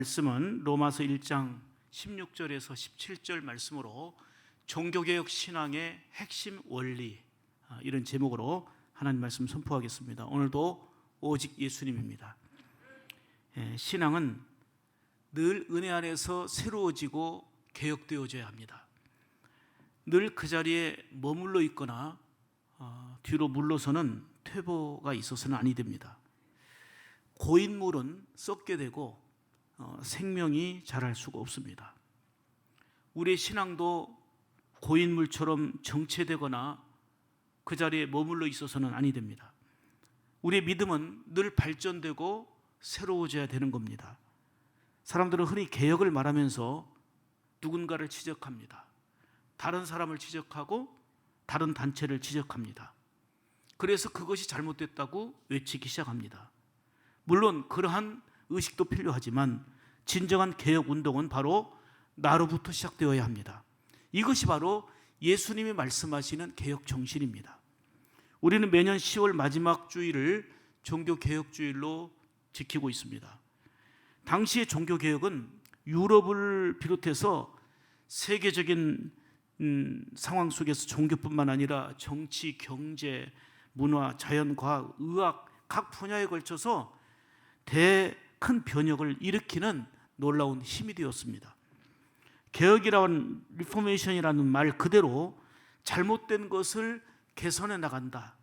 말씀은 로마서 1장 16절에서 17절 말씀으로 종교개혁 신앙의 핵심 원리, 이런 제목으로 하나님 말씀 선포하겠습니다. 오늘도 오직 예수님입니다. 신앙은 늘 은혜 안에서 새로워지고 개혁되어져야 합니다. 늘 그 자리에 머물러 있거나 뒤로 물러서는 퇴보가 있어서는 아니 됩니다. 고인물은 썩게 되고 생명이 자랄 수가 없습니다. 우리의 신앙도 고인물처럼 정체되거나 그 자리에 머물러 있어서는 아니 됩니다. 우리의 믿음은 늘 발전되고 새로워져야 되는 겁니다. 사람들은 흔히 개혁을 말하면서 누군가를 지적합니다. 다른 사람을 지적하고 다른 단체를 지적합니다. 그래서 그것이 잘못됐다고 외치기 시작합니다. 물론 그러한 의식도 필요하지만 진정한 개혁 운동은 바로 나로부터 시작되어야 합니다. 이것이 바로 예수님이 말씀하시는 개혁 정신입니다. 우리는 매년 10월 마지막 주일을 종교개혁주일로 지키고 있습니다. 당시의 종교개혁은 유럽을 비롯해서 세계적인 상황 속에서 종교뿐만 아니라 정치, 경제, 문화, 자연과학, 의학 각 분야에 걸쳐서 큰 변혁을 일으키는 놀라운 힘이 되었습니다. 개혁이라는 리포메이션이라는 말 그대로 잘못된 것을 개선해 나간다.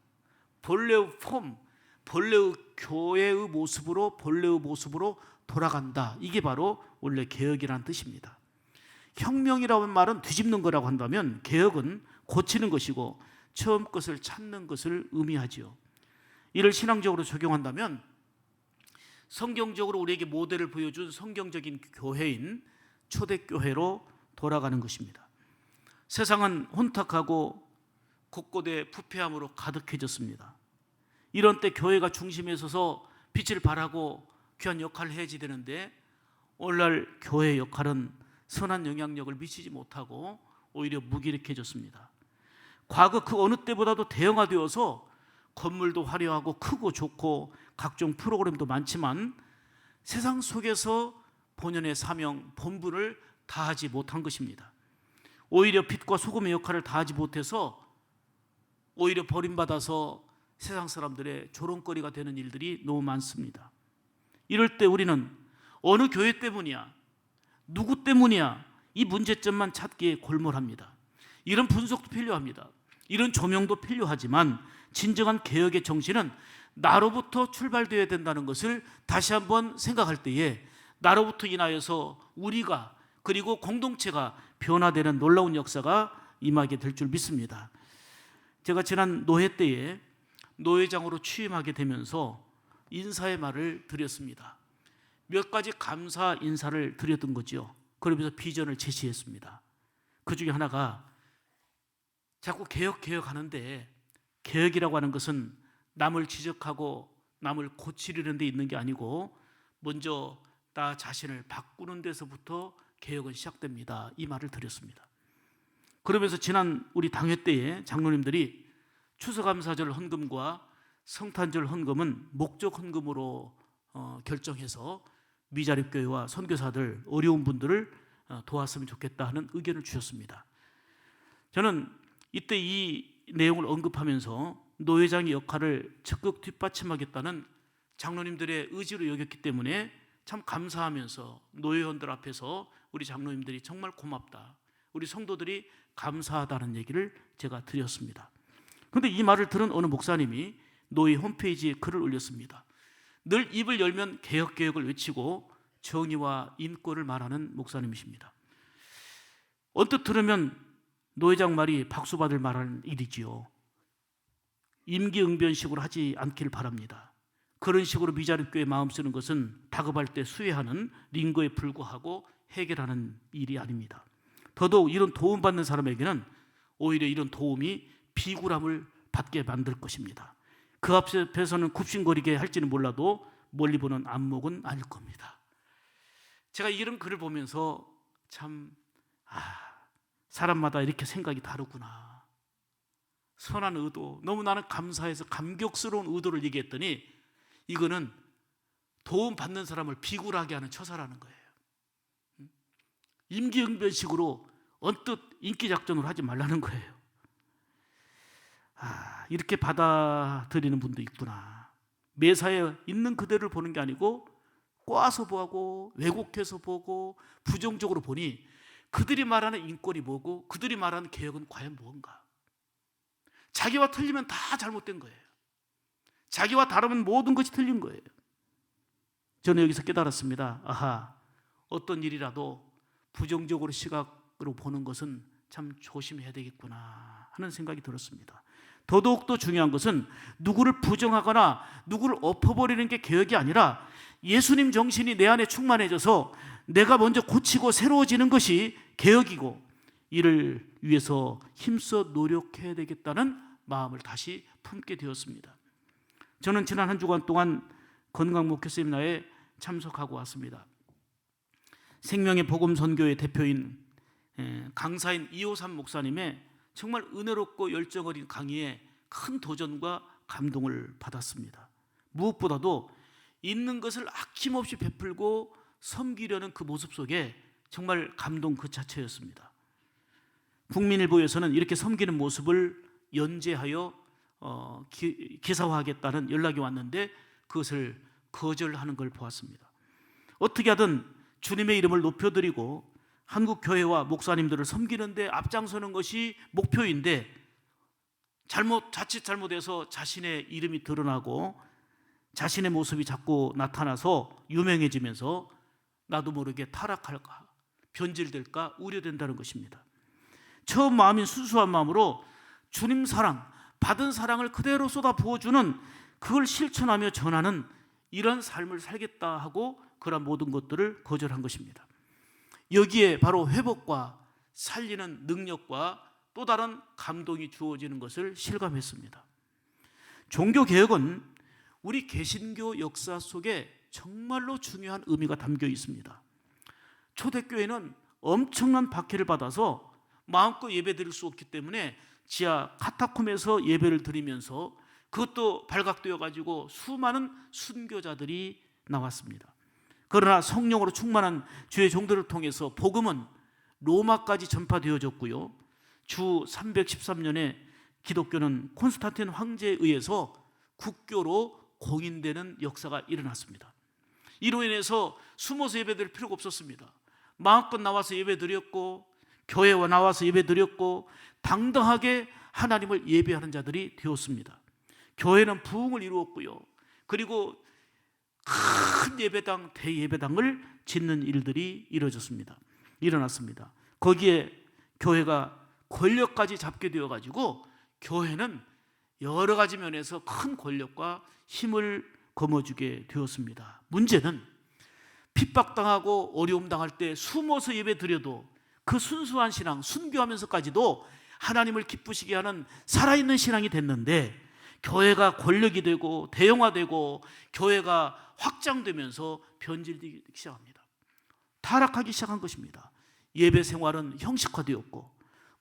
본래의 폼, 본래의 교회의 모습으로 본래의 모습으로 돌아간다. 이게 바로 원래 개혁이라는 뜻입니다. 혁명이라는 말은 뒤집는 거라고 한다면 개혁은 고치는 것이고 처음 것을 찾는 것을 의미하지요. 이를 신앙적으로 적용한다면 성경적으로 우리에게 모델을 보여준 성경적인 교회인 초대교회로 돌아가는 것입니다. 세상은 혼탁하고 곳곳에 부패함으로 가득해졌습니다. 이런 때 교회가 중심에 서서 빛을 발하고 귀한 역할을 해야지 되는데 오늘날 교회의 역할은 선한 영향력을 미치지 못하고 오히려 무기력해졌습니다. 과거 그 어느 때보다도 대형화되어서 건물도 화려하고 크고 좋고 각종 프로그램도 많지만 세상 속에서 본연의 사명, 본분을 다하지 못한 것입니다. 오히려 빛과 소금의 역할을 다하지 못해서 오히려 버림받아서 세상 사람들의 조롱거리가 되는 일들이 너무 많습니다. 이럴 때 우리는 어느 교회 때문이야? 누구 때문이야? 이 문제점만 찾기에 골몰합니다. 이런 분석도 필요합니다. 이런 조명도 필요하지만 진정한 개혁의 정신은 나로부터 출발되어야 된다는 것을 다시 한번 생각할 때에 나로부터 인하여서 우리가 그리고 공동체가 변화되는 놀라운 역사가 임하게 될 줄 믿습니다. 제가 지난 노회 때에 노회장으로 취임하게 되면서 인사의 말을 드렸습니다. 몇 가지 감사 인사를 드렸던 거죠. 그러면서 비전을 제시했습니다. 그 중에 하나가 자꾸 개혁하는데 개혁이라고 하는 것은 남을 지적하고 남을 고치려는 데 있는 게 아니고 먼저 나 자신을 바꾸는 데서부터 개혁은 시작됩니다. 이 말을 드렸습니다. 그러면서 지난 우리 당회 때에 장로님들이 추수감사절 헌금과 성탄절 헌금은 목적 헌금으로 결정해서 미자립교회와 선교사들 어려운 분들을 도왔으면 좋겠다 하는 의견을 주셨습니다. 저는 이때 이 내용을 언급하면서 노회장의 역할을 적극 뒷받침하겠다는 장로님들의 의지로 여겼기 때문에 참 감사하면서 노회원들 앞에서 우리 장로님들이 정말 고맙다, 우리 성도들이 감사하다는 얘기를 제가 드렸습니다. 그런데 이 말을 들은 어느 목사님이 노회 홈페이지에 글을 올렸습니다. 늘 입을 열면 개혁을 외치고 정의와 인권을 말하는 목사님이십니다. 언뜻 들으면 노회장 말이 박수받을 말하는 일이지요. 임기응변식으로 하지 않기를 바랍니다. 그런 식으로 미자립교회 마음 쓰는 것은 다급할 때 수혜하는 링거에 불과하고 해결하는 일이 아닙니다. 더더욱 이런 도움받는 사람에게는 오히려 이런 도움이 비굴함을 받게 만들 것입니다. 그 앞에서는 굽신거리게 할지는 몰라도 멀리 보는 안목은 아닐 겁니다. 제가 이런 글을 보면서 참 사람마다 이렇게 생각이 다르구나. 선한 의도, 너무 나는 감사해서 감격스러운 의도를 얘기했더니 이거는 도움 받는 사람을 비굴하게 하는 처사라는 거예요. 임기응변식으로 언뜻 인기작전을 하지 말라는 거예요. 이렇게 받아들이는 분도 있구나. 매사에 있는 그대를 보는 게 아니고 꼬아서 보고 왜곡해서 보고 부정적으로 보니 그들이 말하는 인권이 뭐고 그들이 말하는 개혁은 과연 무언가. 자기와 틀리면 다 잘못된 거예요. 자기와 다르면 모든 것이 틀린 거예요. 저는 여기서 깨달았습니다. 어떤 일이라도 부정적으로 시각으로 보는 것은 참 조심해야 되겠구나 하는 생각이 들었습니다. 더더욱더 중요한 것은 누구를 부정하거나 누구를 엎어버리는 게 개혁이 아니라 예수님 정신이 내 안에 충만해져서 내가 먼저 고치고 새로워지는 것이 개혁이고, 이를 위해서 힘써 노력해야 되겠다는 마음을 다시 품게 되었습니다. 저는 지난 한 주간 동안 건강 목회 세미나에 참석하고 왔습니다. 생명의 복음 선교의 대표인 강사인 이호삼 목사님의 정말 은혜롭고 열정 어린 강의에 큰 도전과 감동을 받았습니다. 무엇보다도 있는 것을 아낌없이 베풀고 섬기려는 그 모습 속에 정말 감동 그 자체였습니다. 국민일보에서는 이렇게 섬기는 모습을 연재하여 기사화하겠다는 연락이 왔는데 그것을 거절하는 걸 보았습니다. 어떻게 하든 주님의 이름을 높여드리고 한국 교회와 목사님들을 섬기는 데 앞장서는 것이 목표인데 자칫 잘못해서 자신의 이름이 드러나고 자신의 모습이 자꾸 나타나서 유명해지면서 나도 모르게 타락할까, 변질될까 우려된다는 것입니다. 처음 마음인 순수한 마음으로 주님 사랑, 받은 사랑을 그대로 쏟아 부어주는, 그걸 실천하며 전하는 이런 삶을 살겠다 하고 그런 모든 것들을 거절한 것입니다. 여기에 바로 회복과 살리는 능력과 또 다른 감동이 주어지는 것을 실감했습니다. 종교개혁은 우리 개신교 역사 속에 정말로 중요한 의미가 담겨 있습니다. 초대교회는 엄청난 박해를 받아서 마음껏 예배 드릴 수 없기 때문에 지하 카타콤에서 예배를 드리면서 그것도 발각되어 가지고 수많은 순교자들이 나왔습니다. 그러나 성령으로 충만한 주의 종들을 통해서 복음은 로마까지 전파되어졌고요. 주 313년에 기독교는 콘스탄틴 황제에 의해서 국교로 공인되는 역사가 일어났습니다. 이로 인해서 숨어서 예배드릴 필요가 없었습니다. 마음껏 나와서 예배드렸고 교회와 나와서 예배드렸고 당당하게 하나님을 예배하는 자들이 되었습니다. 교회는 부흥을 이루었고요. 그리고 큰 예배당, 대예배당을 짓는 일들이 일어났습니다. 거기에 교회가 권력까지 잡게 되어가지고 교회는 여러 가지 면에서 큰 권력과 힘을 거머쥐게 되었습니다. 문제는 핍박당하고 어려움 당할 때 숨어서 예배드려도 그 순수한 신앙, 순교하면서까지도 하나님을 기쁘시게 하는 살아있는 신앙이 됐는데, 교회가 권력이 되고 대형화되고 교회가 확장되면서 변질되기 시작합니다. 타락하기 시작한 것입니다. 예배 생활은 형식화되었고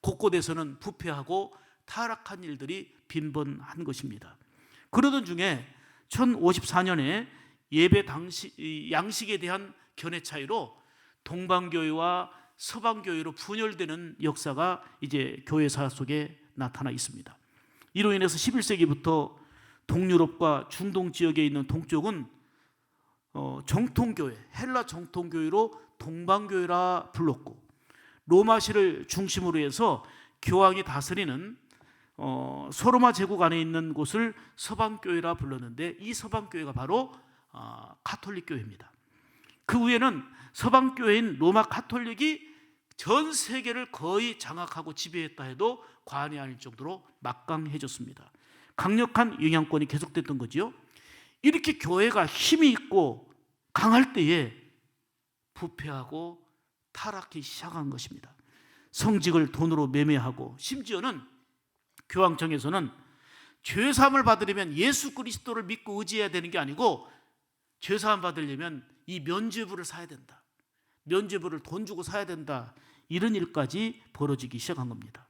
곳곳에서는 부패하고 타락한 일들이 빈번한 것입니다. 그러던 중에 1054년에 예배 양식에 대한 견해 차이로 동방교회와 서방교회로 분열되는 역사가 이제 교회사 속에 나타나 있습니다. 이로 인해서 11세기부터 동유럽과 중동 지역에 있는 동쪽은 정통교회, 헬라 정통교회로 동방교회라 불렀고, 로마시를 중심으로 해서 교황이 다스리는 소로마 제국 안에 있는 곳을 서방교회라 불렀는데, 이 서방교회가 바로 가톨릭교회입니다. 그 후에는 서방교회인 로마 가톨릭이 전 세계를 거의 장악하고 지배했다 해도 과언이 아닐 정도로 막강해졌습니다. 강력한 영향권이 계속됐던 거지요. 이렇게 교회가 힘이 있고 강할 때에 부패하고 타락하기 시작한 것입니다. 성직을 돈으로 매매하고, 심지어는 교황청에서는 죄사함을 받으려면 예수 그리스도를 믿고 의지해야 되는 게 아니고, 죄사함 받으려면 이 면죄부를 사야 된다, 면죄부를 돈 주고 사야 된다, 이런 일까지 벌어지기 시작한 겁니다.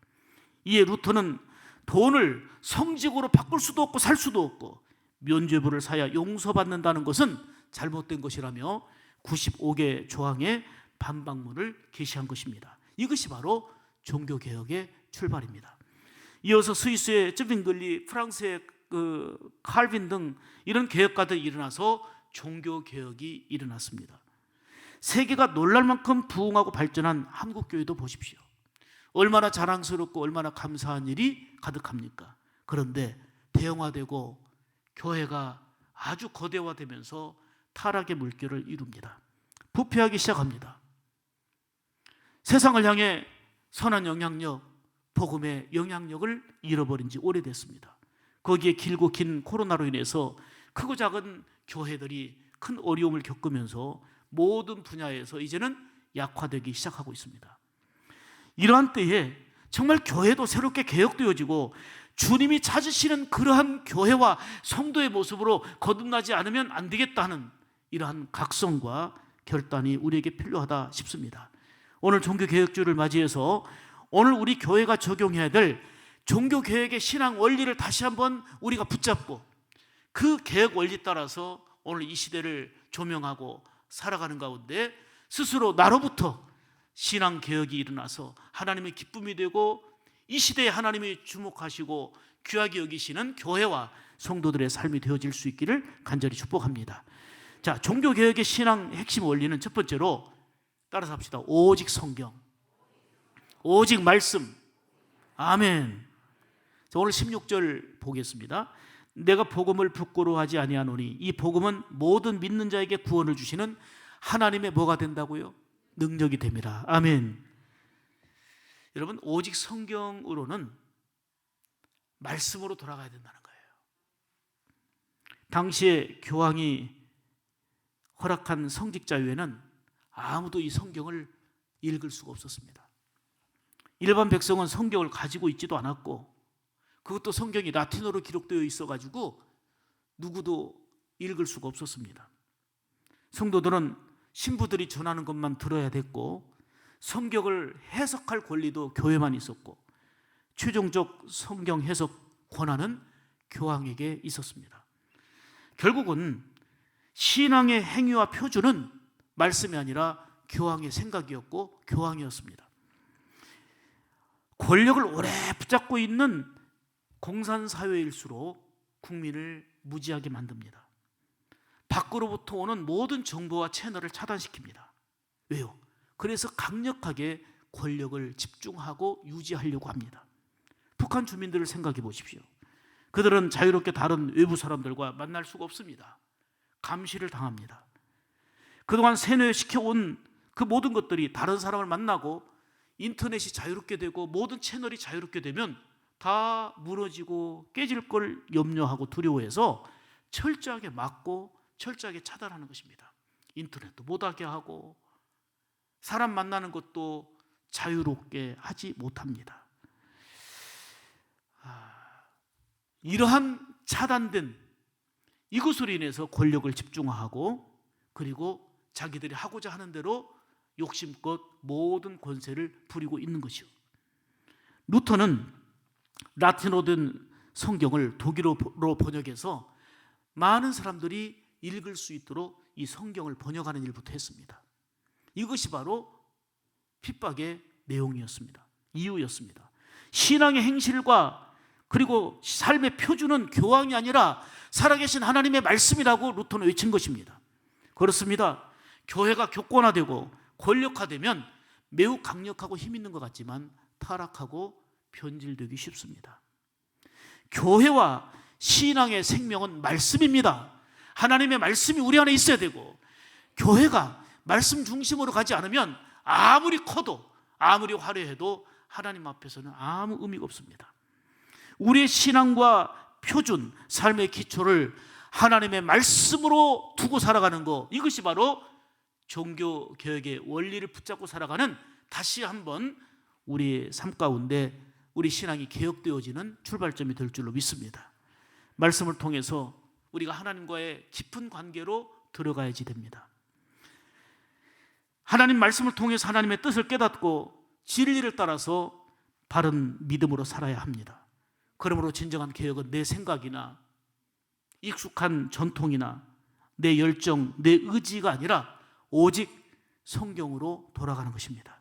이에 루터는 돈을 성직으로 바꿀 수도 없고 살 수도 없고 면죄부를 사야 용서받는다는 것은 잘못된 것이라며 95개 조항의 반박문을 게시한 것입니다. 이것이 바로 종교개혁의 출발입니다. 이어서 스위스의 쯔빙글리, 프랑스의 칼빈 등 이런 개혁가들이 일어나서 종교개혁이 일어났습니다. 세계가 놀랄 만큼 부흥하고 발전한 한국교회도 보십시오. 얼마나 자랑스럽고 얼마나 감사한 일이 가득합니까? 그런데 대형화되고 교회가 아주 거대화되면서 타락의 물결을 이룹니다. 부패하기 시작합니다. 세상을 향해 선한 영향력, 복음의 영향력을 잃어버린 지 오래됐습니다. 거기에 길고 긴 코로나로 인해서 크고 작은 교회들이 큰 어려움을 겪으면서 모든 분야에서 이제는 약화되기 시작하고 있습니다. 이러한 때에 정말 교회도 새롭게 개혁되어지고 주님이 찾으시는 그러한 교회와 성도의 모습으로 거듭나지 않으면 안 되겠다는 이러한 각성과 결단이 우리에게 필요하다 싶습니다. 오늘 종교개혁주를 맞이해서 오늘 우리 교회가 적용해야 될 종교개혁의 신앙 원리를 다시 한번 우리가 붙잡고 그 개혁 원리 따라서 오늘 이 시대를 조명하고 살아가는 가운데 스스로 나로부터 신앙개혁이 일어나서 하나님의 기쁨이 되고 이 시대에 하나님이 주목하시고 귀하게 여기시는 교회와 성도들의 삶이 되어질 수 있기를 간절히 축복합니다. 자, 종교개혁의 신앙 핵심 원리는 첫 번째로 따라서 합시다. 오직 성경, 오직 말씀. 아멘. 자, 오늘 16절 보겠습니다. 내가 복음을 부끄러워하지 아니하노니 이 복음은 모든 믿는 자에게 구원을 주시는 하나님의 뭐가 된다고요? 능력이 됩니다. 아멘. 여러분, 오직 성경으로는 말씀으로 돌아가야 된다는 거예요. 당시에 교황이 허락한 성직자유에는 아무도 이 성경을 읽을 수가 없었습니다. 일반 백성은 성경을 가지고 있지도 않았고 그것도 성경이 라틴어로 기록되어 있어가지고 누구도 읽을 수가 없었습니다. 성도들은 신부들이 전하는 것만 들어야 됐고 성경을 해석할 권리도 교회만 있었고 최종적 성경 해석 권한은 교황에게 있었습니다. 결국은 신앙의 행위와 표준은 말씀이 아니라 교황의 생각이었고 교황이었습니다. 권력을 오래 붙잡고 있는 공산사회일수록 국민을 무지하게 만듭니다. 밖으로부터 오는 모든 정보와 채널을 차단시킵니다. 왜요? 그래서 강력하게 권력을 집중하고 유지하려고 합니다. 북한 주민들을 생각해 보십시오. 그들은 자유롭게 다른 외부 사람들과 만날 수가 없습니다. 감시를 당합니다. 그동안 세뇌시켜온 그 모든 것들이 다른 사람을 만나고 인터넷이 자유롭게 되고 모든 채널이 자유롭게 되면 다 무너지고 깨질 걸 염려하고 두려워해서 철저하게 막고 철저하게 차단하는 것입니다. 인터넷도 못하게 하고 사람 만나는 것도 자유롭게 하지 못합니다. 이러한 차단된 이것으로 인해서 권력을 집중하고 그리고 자기들이 하고자 하는 대로 욕심껏 모든 권세를 부리고 있는 것이요. 루터는 라틴어로 된 성경을 독일어로 번역해서 많은 사람들이 읽을 수 있도록 이 성경을 번역하는 일부터 했습니다. 이것이 바로 핍박의 내용이었습니다. 이유였습니다. 신앙의 행실과 그리고 삶의 표준은 교황이 아니라 살아계신 하나님의 말씀이라고 루터는 외친 것입니다. 그렇습니다. 교회가 교권화되고 권력화되면 매우 강력하고 힘 있는 것 같지만 타락하고 변질되기 쉽습니다. 교회와 신앙의 생명은 말씀입니다. 하나님의 말씀이 우리 안에 있어야 되고 교회가 말씀 중심으로 가지 않으면 아무리 커도 아무리 화려해도 하나님 앞에서는 아무 의미가 없습니다. 우리의 신앙과 표준, 삶의 기초를 하나님의 말씀으로 두고 살아가는 것, 이것이 바로 종교개혁의 원리를 붙잡고 살아가는 다시 한번 우리의 삶 가운데 우리 신앙이 개혁되어지는 출발점이 될 줄로 믿습니다. 말씀을 통해서 우리가 하나님과의 깊은 관계로 들어가야지 됩니다. 하나님 말씀을 통해서 하나님의 뜻을 깨닫고 진리를 따라서 바른 믿음으로 살아야 합니다. 그러므로 진정한 개혁은 내 생각이나 익숙한 전통이나 내 열정, 내 의지가 아니라 오직 성경으로 돌아가는 것입니다.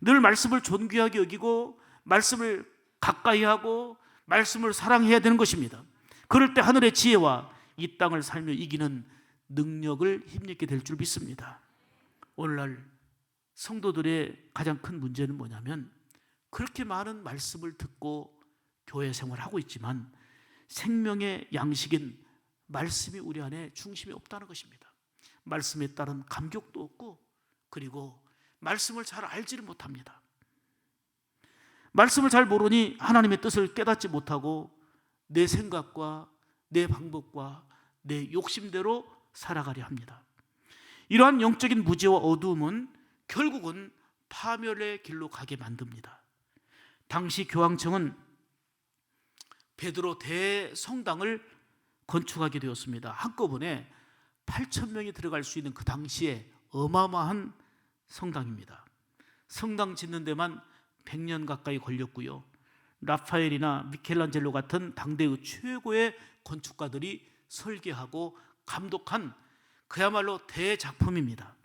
늘 말씀을 존귀하게 여기고 말씀을 가까이 하고 말씀을 사랑해야 되는 것입니다. 그럴 때 하늘의 지혜와 이 땅을 살며 이기는 능력을 힘입게 될 줄 믿습니다. 오늘날 성도들의 가장 큰 문제는 뭐냐면 그렇게 많은 말씀을 듣고 교회 생활하고 있지만 생명의 양식인 말씀이 우리 안에 중심이 없다는 것입니다. 말씀에 따른 감격도 없고 그리고 말씀을 잘 알지를 못합니다. 말씀을 잘 모르니 하나님의 뜻을 깨닫지 못하고 내 생각과 내 방법과 내 욕심대로 살아가려 합니다. 이러한 영적인 무지와 어두움은 결국은 파멸의 길로 가게 만듭니다. 당시 교황청은 베드로 대성당을 건축하게 되었습니다. 한꺼번에 8,000명이 들어갈 수 있는 그 당시에 어마어마한 성당입니다. 성당 짓는 데만 100년 가까이 걸렸고요. 라파엘이나 미켈란젤로 같은 당대의 최고의 건축가들이 설계하고 감독한 그야말로 대작품입니다.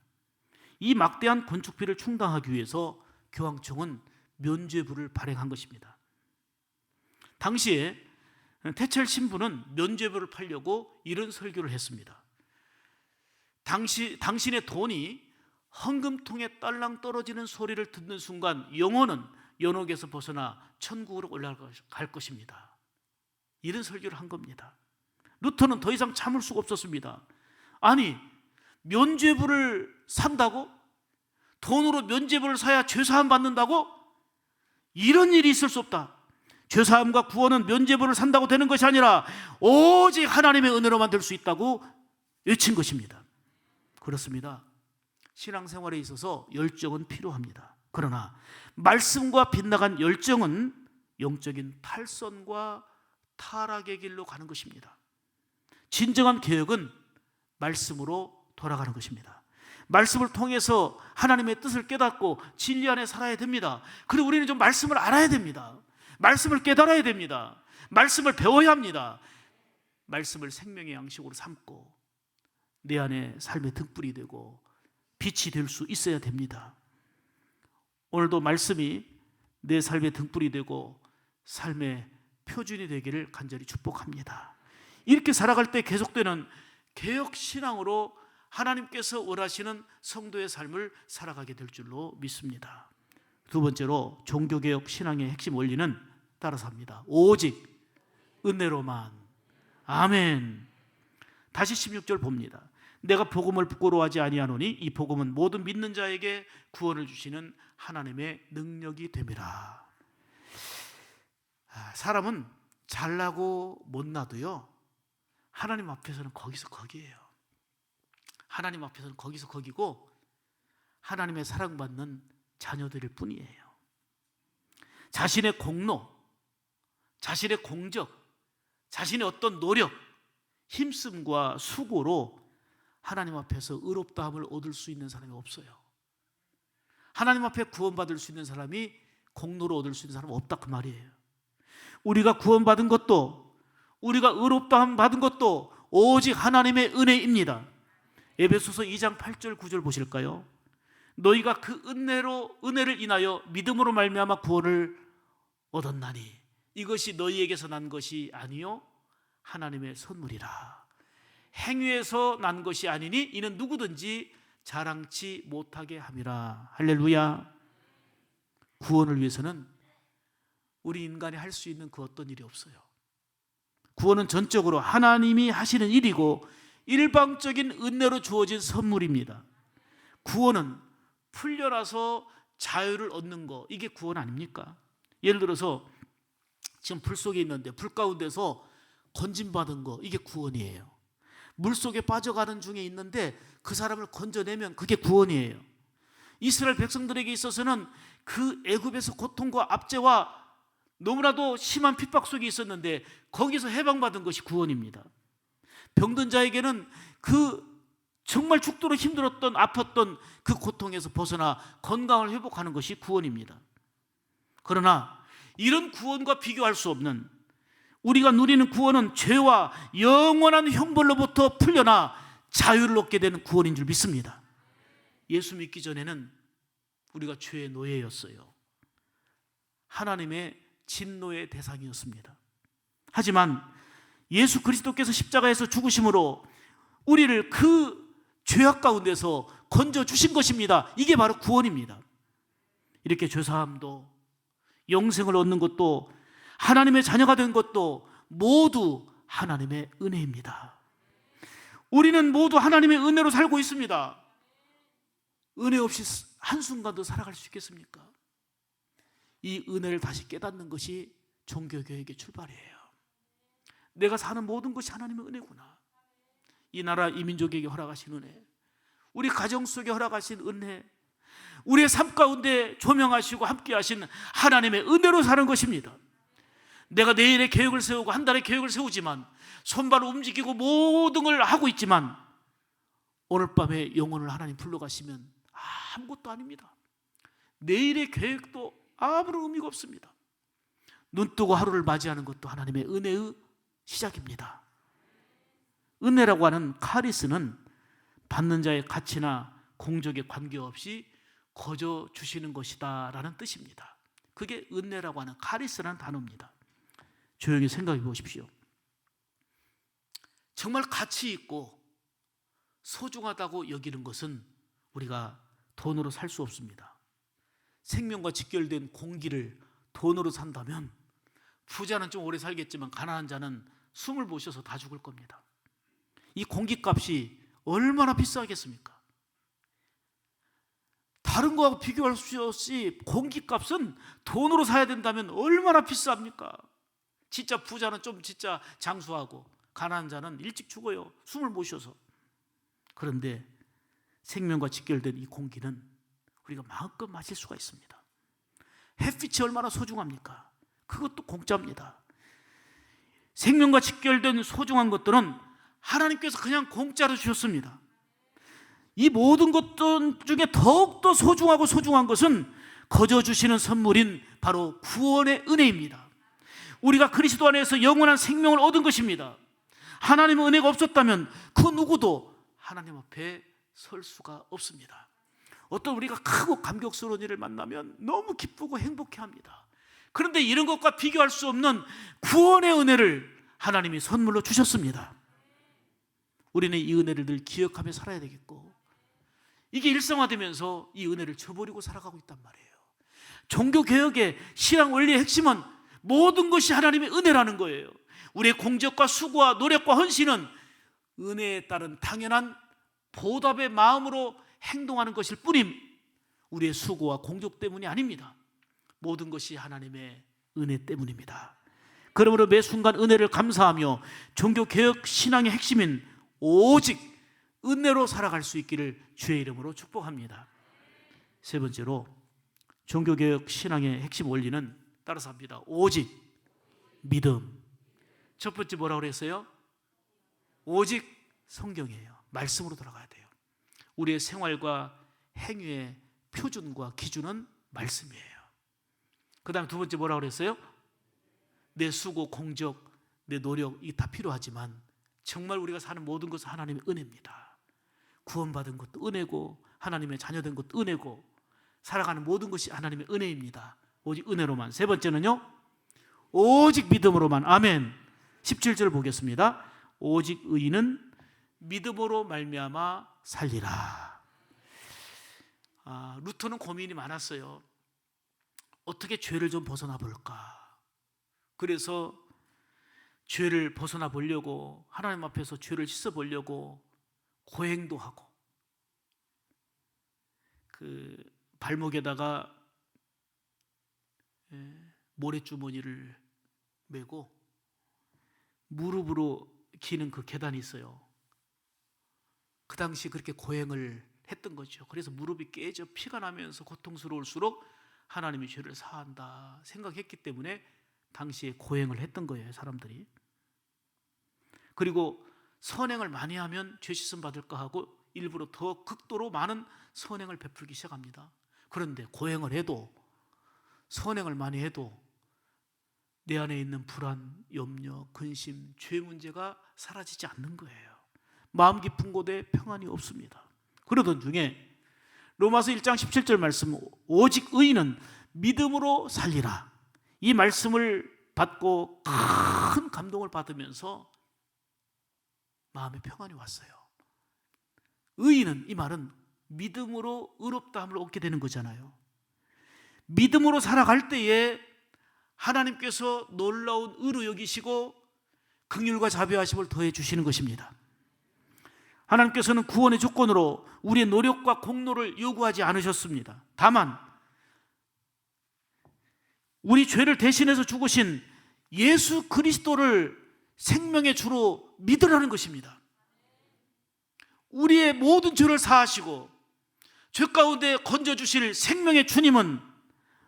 이 막대한 건축비를 충당하기 위해서 교황청은 면죄부를 발행한 것입니다. 당시에 태첼 신부는 면죄부를 팔려고 이런 설교를 했습니다. 당신의 돈이 헌금통에 딸랑 떨어지는 소리를 듣는 순간 영혼은 연옥에서 벗어나 천국으로 올라갈 것입니다. 이런 설교를 한 겁니다. 루터는 더 이상 참을 수가 없었습니다. 아니, 면죄부를 산다고? 돈으로 면죄부를 사야 죄사함 받는다고? 이런 일이 있을 수 없다. 죄사함과 구원은 면죄부를 산다고 되는 것이 아니라 오직 하나님의 은혜로만 될 수 있다고 외친 것입니다. 그렇습니다. 신앙생활에 있어서 열정은 필요합니다. 그러나 말씀과 빗나간 열정은 영적인 탈선과 타락의 길로 가는 것입니다. 진정한 개혁은 말씀으로 돌아가는 것입니다. 말씀을 통해서 하나님의 뜻을 깨닫고 진리 안에 살아야 됩니다. 그리고 우리는 좀 말씀을 알아야 됩니다. 말씀을 깨달아야 됩니다. 말씀을 배워야 합니다. 말씀을 생명의 양식으로 삼고 내 안에 삶의 등불이 되고 빛이 될 수 있어야 됩니다. 오늘도 말씀이 내 삶의 등불이 되고 삶의 표준이 되기를 간절히 축복합니다. 이렇게 살아갈 때 계속되는 개혁신앙으로 하나님께서 원하시는 성도의 삶을 살아가게 될 줄로 믿습니다. 두 번째로 종교개혁 신앙의 핵심 원리는 따라서 합니다. 오직 은혜로만. 아멘. 다시 16절 봅니다. 내가 복음을 부끄러워하지 아니하노니 이 복음은 모든 믿는 자에게 구원을 주시는 하나님의 능력이 됨이라. 사람은 잘나고 못나도요 하나님 앞에서는 거기서 거기예요. 하나님 앞에서는 거기서 거기고 하나님의 사랑받는 자녀들일 뿐이에요. 자신의 공로, 자신의 공적, 자신의 어떤 노력, 힘씀과 수고로 하나님 앞에서 의롭다함을 얻을 수 있는 사람이 없어요. 하나님 앞에 구원받을 수 있는 사람이 공로로 얻을 수 있는 사람은 없다 그 말이에요. 우리가 구원받은 것도 우리가 의롭다함 받은 것도 오직 하나님의 은혜입니다. 에베소서 2장 8절 9절 보실까요? 너희가 그 은혜를 인하여 믿음으로 말미암아 구원을 얻었나니 이것이 너희에게서 난 것이 아니요 하나님의 선물이라. 행위에서 난 것이 아니니 이는 누구든지 자랑치 못하게 함이라. 할렐루야. 구원을 위해서는 우리 인간이 할 수 있는 그 어떤 일이 없어요. 구원은 전적으로 하나님이 하시는 일이고 일방적인 은혜로 주어진 선물입니다. 구원은 풀려나서 자유를 얻는 거, 이게 구원 아닙니까? 예를 들어서 지금 불 속에 있는데 불 가운데서 건짐받은 거, 이게 구원이에요. 물 속에 빠져가는 중에 있는데 그 사람을 건져내면 그게 구원이에요. 이스라엘 백성들에게 있어서는 그 애굽에서 고통과 압제와 너무나도 심한 핍박 속에 있었는데 거기서 해방받은 것이 구원입니다. 병든 자에게는 그 정말 죽도록 힘들었던 아팠던 그 고통에서 벗어나 건강을 회복하는 것이 구원입니다. 그러나 이런 구원과 비교할 수 없는 우리가 누리는 구원은 죄와 영원한 형벌로부터 풀려나 자유를 얻게 되는 구원인 줄 믿습니다. 예수 믿기 전에는 우리가 죄의 노예였어요. 하나님의 진노의 대상이었습니다. 하지만 예수 그리스도께서 십자가에서 죽으심으로 우리를 그 죄악 가운데서 건져주신 것입니다. 이게 바로 구원입니다. 이렇게 죄사함도, 영생을 얻는 것도, 하나님의 자녀가 된 것도 모두 하나님의 은혜입니다. 우리는 모두 하나님의 은혜로 살고 있습니다. 은혜 없이 한순간도 살아갈 수 있겠습니까? 이 은혜를 다시 깨닫는 것이 종교개혁의 출발이에요. 내가 사는 모든 것이 하나님의 은혜구나. 이 나라 이 민족에게 허락하신 은혜, 우리 가정 속에 허락하신 은혜, 우리의 삶 가운데 조명하시고 함께 하신 하나님의 은혜로 사는 것입니다. 내가 내일의 계획을 세우고 한 달의 계획을 세우지만, 손발을 움직이고 모든 걸 하고 있지만 오늘 밤에 영혼을 하나님 불러가시면 아무것도 아닙니다. 내일의 계획도 아무런 의미가 없습니다. 눈 뜨고 하루를 맞이하는 것도 하나님의 은혜의 시작입니다. 은혜라고 하는 카리스는 받는 자의 가치나 공적에 관계없이 거저 주시는 것이다 라는 뜻입니다. 그게 은혜라고 하는 카리스라는 단어입니다. 조용히 생각해 보십시오. 정말 가치 있고 소중하다고 여기는 것은 우리가 돈으로 살 수 없습니다. 생명과 직결된 공기를 돈으로 산다면 부자는 좀 오래 살겠지만 가난한 자는 숨을 못 쉬어서 다 죽을 겁니다. 이 공기값이 얼마나 비싸겠습니까? 다른 거하고 비교할 수 없이 공기값은 돈으로 사야 된다면 얼마나 비쌉니까? 진짜 부자는 좀 진짜 장수하고 가난한 자는 일찍 죽어요. 숨을 못 쉬어서. 그런데 생명과 직결된 이 공기는 우리가 마음껏 마실 수가 있습니다. 햇빛이 얼마나 소중합니까? 그것도 공짜입니다. 생명과 직결된 소중한 것들은 하나님께서 그냥 공짜로 주셨습니다. 이 모든 것들 중에 더욱더 소중하고 소중한 것은 거저 주시는 선물인 바로 구원의 은혜입니다. 우리가 그리스도 안에서 영원한 생명을 얻은 것입니다. 하나님의 은혜가 없었다면 그 누구도 하나님 앞에 설 수가 없습니다. 어떤 우리가 크고 감격스러운 일을 만나면 너무 기쁘고 행복해합니다. 그런데 이런 것과 비교할 수 없는 구원의 은혜를 하나님이 선물로 주셨습니다. 우리는 이 은혜를 늘 기억하며 살아야 되겠고, 이게 일상화되면서 이 은혜를 저버리고 살아가고 있단 말이에요. 종교개혁의 신앙 원리의 핵심은 모든 것이 하나님의 은혜라는 거예요. 우리의 공적과 수고와 노력과 헌신은 은혜에 따른 당연한 보답의 마음으로 행동하는 것일 뿐임, 우리의 수고와 공적 때문이 아닙니다. 모든 것이 하나님의 은혜 때문입니다. 그러므로 매 순간 은혜를 감사하며 종교개혁 신앙의 핵심인 오직 은혜로 살아갈 수 있기를 주의 이름으로 축복합니다. 세 번째로 종교개혁 신앙의 핵심 원리는 따라서 합니다. 오직 믿음. 첫 번째 뭐라고 그랬어요? 오직 성경이에요. 말씀으로 돌아가야 돼요. 우리의 생활과 행위의 표준과 기준은 말씀이에요. 그 다음에 두 번째 뭐라고 그랬어요? 내 수고, 공적, 내 노력, 이게 다 필요하지만 정말 우리가 사는 모든 것은 하나님의 은혜입니다. 구원받은 것도 은혜고 하나님의 자녀된 것도 은혜고 살아가는 모든 것이 하나님의 은혜입니다. 오직 은혜로만. 세 번째는요, 오직 믿음으로만. 아멘. 17절 보겠습니다. 오직 의인은 믿음으로 말미암아 살리라. 루터는 고민이 많았어요. 어떻게 죄를 좀 벗어나 볼까? 그래서 죄를 벗어나 보려고 하나님 앞에서 죄를 씻어 보려고 고행도 하고, 그 발목에다가 모래주머니를 메고 무릎으로 기는 그 계단이 있어요. 그 당시 그렇게 고행을 했던 거죠. 그래서 무릎이 깨져 피가 나면서 고통스러울수록 하나님이 죄를 사한다 생각했기 때문에 당시에 고행을 했던 거예요, 사람들이. 그리고 선행을 많이 하면 죄 씻음 받을까 하고 일부러 더 극도로 많은 선행을 베풀기 시작합니다. 그런데 고행을 해도, 선행을 많이 해도 내 안에 있는 불안, 염려, 근심, 죄 문제가 사라지지 않는 거예요. 마음 깊은 곳에 평안이 없습니다. 그러던 중에 로마서 1장 17절 말씀, 오직 의인은 믿음으로 살리라. 이 말씀을 받고 큰 감동을 받으면서 마음에 평안이 왔어요. 의인은, 이 말은 믿음으로 의롭다함을 얻게 되는 거잖아요. 믿음으로 살아갈 때에 하나님께서 놀라운 의로 여기시고 긍휼과 자비하심을 더해 주시는 것입니다. 하나님께서는 구원의 조건으로 우리의 노력과 공로를 요구하지 않으셨습니다. 다만 우리 죄를 대신해서 죽으신 예수 그리스도를 생명의 주로 믿으라는 것입니다. 우리의 모든 죄를 사하시고 죄 가운데 건져주실 생명의 주님은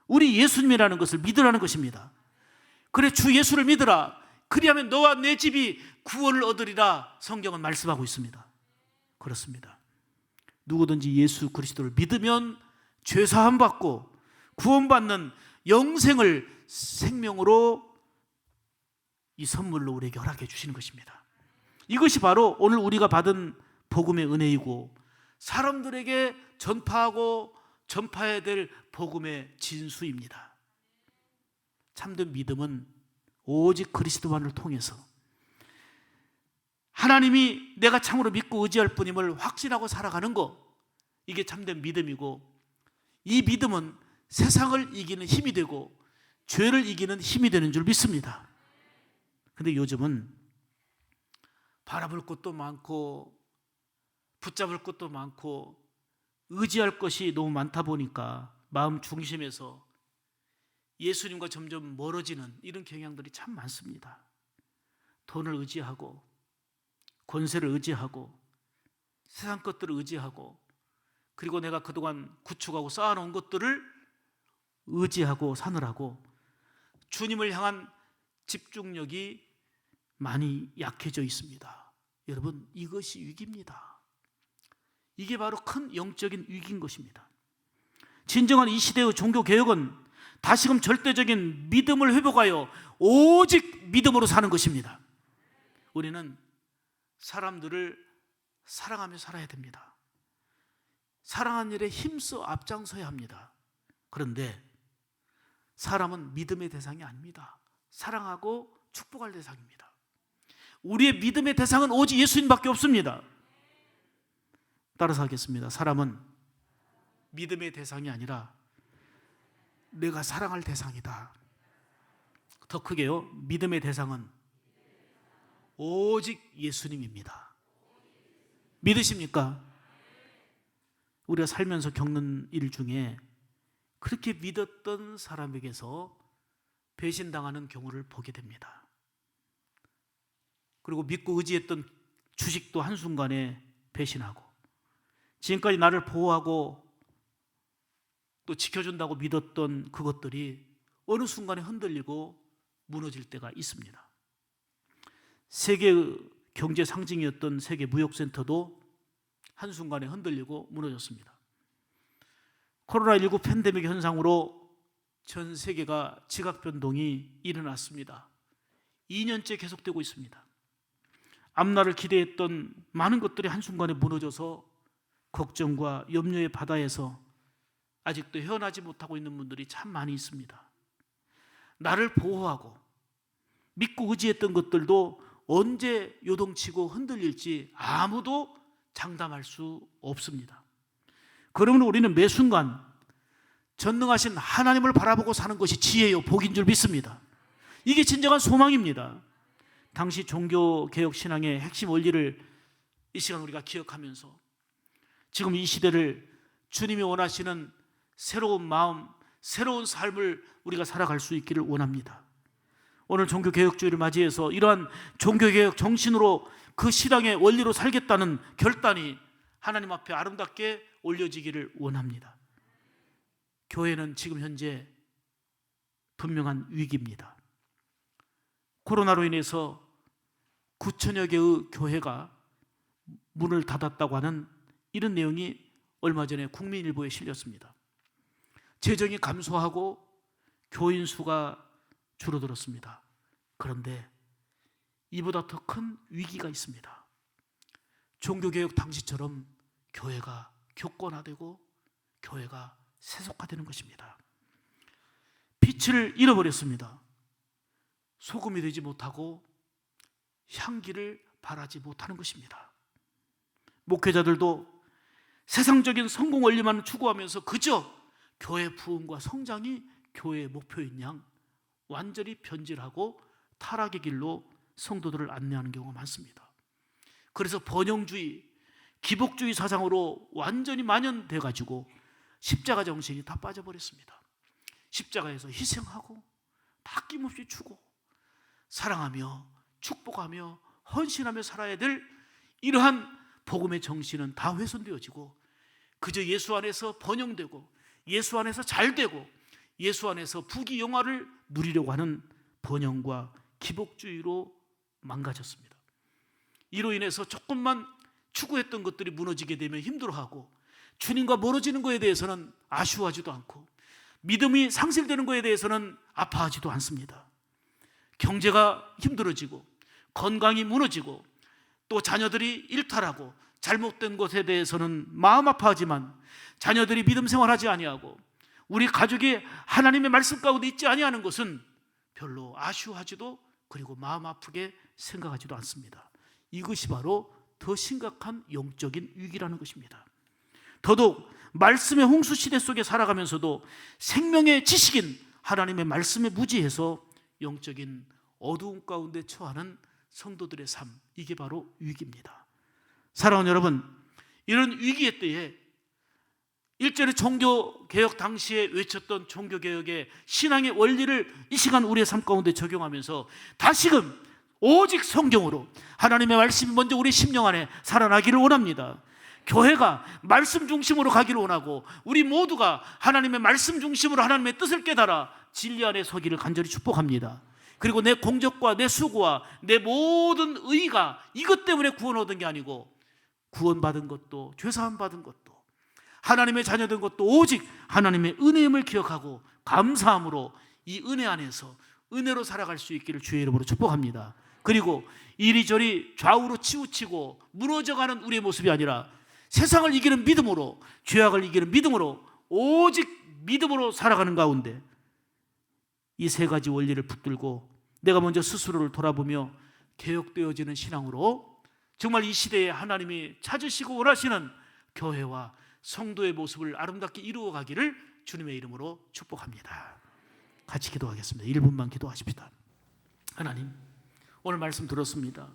우리 예수님이라는 것을 믿으라는 것입니다. 그래, 주 예수를 믿으라. 그리하면 너와 내 집이 구원을 얻으리라 성경은 말씀하고 있습니다. 그렇습니다. 누구든지 예수 그리스도를 믿으면 죄사함 받고 구원받는 영생을 생명으로 이 선물로 우리에게 허락해 주시는 것입니다. 이것이 바로 오늘 우리가 받은 복음의 은혜이고 사람들에게 전파하고 전파해야 될 복음의 진수입니다. 참된 믿음은 오직 그리스도만을 통해서 하나님이 내가 참으로 믿고 의지할 뿐임을 확신하고 살아가는 것, 이게 참된 믿음이고, 이 믿음은 세상을 이기는 힘이 되고 죄를 이기는 힘이 되는 줄 믿습니다. 근데 요즘은 바라볼 것도 많고 붙잡을 것도 많고 의지할 것이 너무 많다 보니까 마음 중심에서 예수님과 점점 멀어지는 이런 경향들이 참 많습니다. 돈을 의지하고 권세를 의지하고 세상 것들을 의지하고 그리고 내가 그동안 구축하고 쌓아놓은 것들을 의지하고 사느라고 주님을 향한 집중력이 많이 약해져 있습니다. 여러분, 이것이 위기입니다. 이게 바로 큰 영적인 위기인 것입니다. 진정한 이 시대의 종교개혁은 다시금 절대적인 믿음을 회복하여 오직 믿음으로 사는 것입니다. 우리는 사람들을 사랑하며 살아야 됩니다. 사랑하는 일에 힘써 앞장서야 합니다. 그런데 사람은 믿음의 대상이 아닙니다. 사랑하고 축복할 대상입니다. 우리의 믿음의 대상은 오직 예수님밖에 없습니다. 따라서 하겠습니다. 사람은 믿음의 대상이 아니라 내가 사랑할 대상이다. 더 크게요, 믿음의 대상은 오직 예수님입니다. 믿으십니까? 우리가 살면서 겪는 일 중에 그렇게 믿었던 사람에게서 배신당하는 경우를 보게 됩니다. 그리고 믿고 의지했던 주식도 한순간에 배신하고, 지금까지 나를 보호하고 또 지켜준다고 믿었던 그것들이 어느 순간에 흔들리고 무너질 때가 있습니다. 세계 경제 상징이었던 세계 무역센터도 한순간에 흔들리고 무너졌습니다. 코로나19 팬데믹 현상으로 전 세계가 지각 변동이 일어났습니다. 2년째 계속되고 있습니다. 앞날을 기대했던 많은 것들이 한순간에 무너져서 걱정과 염려의 바다에서 아직도 헤어나지 못하고 있는 분들이 참 많이 있습니다. 나를 보호하고 믿고 의지했던 것들도 언제 요동치고 흔들릴지 아무도 장담할 수 없습니다. 그러므로 우리는 매 순간 전능하신 하나님을 바라보고 사는 것이 지혜요 복인 줄 믿습니다. 이게 진정한 소망입니다. 당시 종교개혁 신앙의 핵심 원리를 이 시간 우리가 기억하면서 지금 이 시대를 주님이 원하시는 새로운 마음, 새로운 삶을 우리가 살아갈 수 있기를 원합니다. 오늘 종교개혁주의를 맞이해서 이러한 종교개혁 정신으로 그 신앙의 원리로 살겠다는 결단이 하나님 앞에 아름답게 올려지기를 원합니다. 교회는 지금 현재 분명한 위기입니다. 코로나로 인해서 9천여 개의 교회가 문을 닫았다고 하는 이런 내용이 얼마 전에 국민일보에 실렸습니다. 재정이 감소하고 교인 수가 줄어들었습니다. 그런데 이보다 더 큰 위기가 있습니다. 종교개혁 당시처럼 교회가 교권화되고 교회가 세속화되는 것입니다. 빛을 잃어버렸습니다. 소금이 되지 못하고 향기를 발하지 못하는 것입니다. 목회자들도 세상적인 성공 원리만 추구하면서 그저 교회 부흥과 성장이 교회의 목표인 양 완전히 변질하고 타락의 길로 성도들을 안내하는 경우가 많습니다. 그래서 번영주의, 기복주의 사상으로 완전히 만연돼 가지고 십자가 정신이 다 빠져버렸습니다. 십자가에서 희생하고 아낌없이 주고 사랑하며 축복하며 헌신하며 살아야 될 이러한 복음의 정신은 다 훼손되어지고 그저 예수 안에서 번영되고 예수 안에서 잘되고 예수 안에서 부귀영화를 누리려고 하는 번영과 기복주의로 망가졌습니다. 이로 인해서 조금만 추구했던 것들이 무너지게 되면 힘들어하고 주님과 멀어지는 것에 대해서는 아쉬워하지도 않고 믿음이 상실되는 것에 대해서는 아파하지도 않습니다. 경제가 힘들어지고 건강이 무너지고 또 자녀들이 일탈하고 잘못된 것에 대해서는 마음 아파하지만 자녀들이 믿음 생활하지 아니하고 우리 가족이 하나님의 말씀 가운데 있지 아니하는 것은 별로 아쉬워하지도 그리고 마음 아프게 생각하지도 않습니다. 이것이 바로 더 심각한 영적인 위기라는 것입니다. 더더욱 말씀의 홍수 시대 속에 살아가면서도 생명의 지식인 하나님의 말씀에 무지해서 영적인 어두움 가운데 처하는 성도들의 삶, 이게 바로 위기입니다. 사랑하는 여러분, 이런 위기의 때에 일전에 종교개혁 당시에 외쳤던 종교개혁의 신앙의 원리를 이 시간 우리의 삶 가운데 적용하면서 다시금 오직 성경으로 하나님의 말씀이 먼저 우리 심령 안에 살아나기를 원합니다. 교회가 말씀 중심으로 가기를 원하고 우리 모두가 하나님의 말씀 중심으로 하나님의 뜻을 깨달아 진리 안에 서기를 간절히 축복합니다. 그리고 내 공적과 내 수고와 내 모든 의의가 이것 때문에 구원 얻은 게 아니고 구원받은 것도 죄사함 받은 것도 하나님의 자녀된 것도 오직 하나님의 은혜임을 기억하고 감사함으로 이 은혜 안에서 은혜로 살아갈 수 있기를 주의 이름으로 축복합니다. 그리고 이리저리 좌우로 치우치고 무너져가는 우리의 모습이 아니라 세상을 이기는 믿음으로 죄악을 이기는 믿음으로 오직 믿음으로 살아가는 가운데 이 세 가지 원리를 붙들고 내가 먼저 스스로를 돌아보며 개혁되어지는 신앙으로 정말 이 시대에 하나님이 찾으시고 원하시는 교회와 성도의 모습을 아름답게 이루어가기를 주님의 이름으로 축복합니다. 같이 기도하겠습니다. 1분만 기도하십시다. 하나님, 오늘 말씀 들었습니다.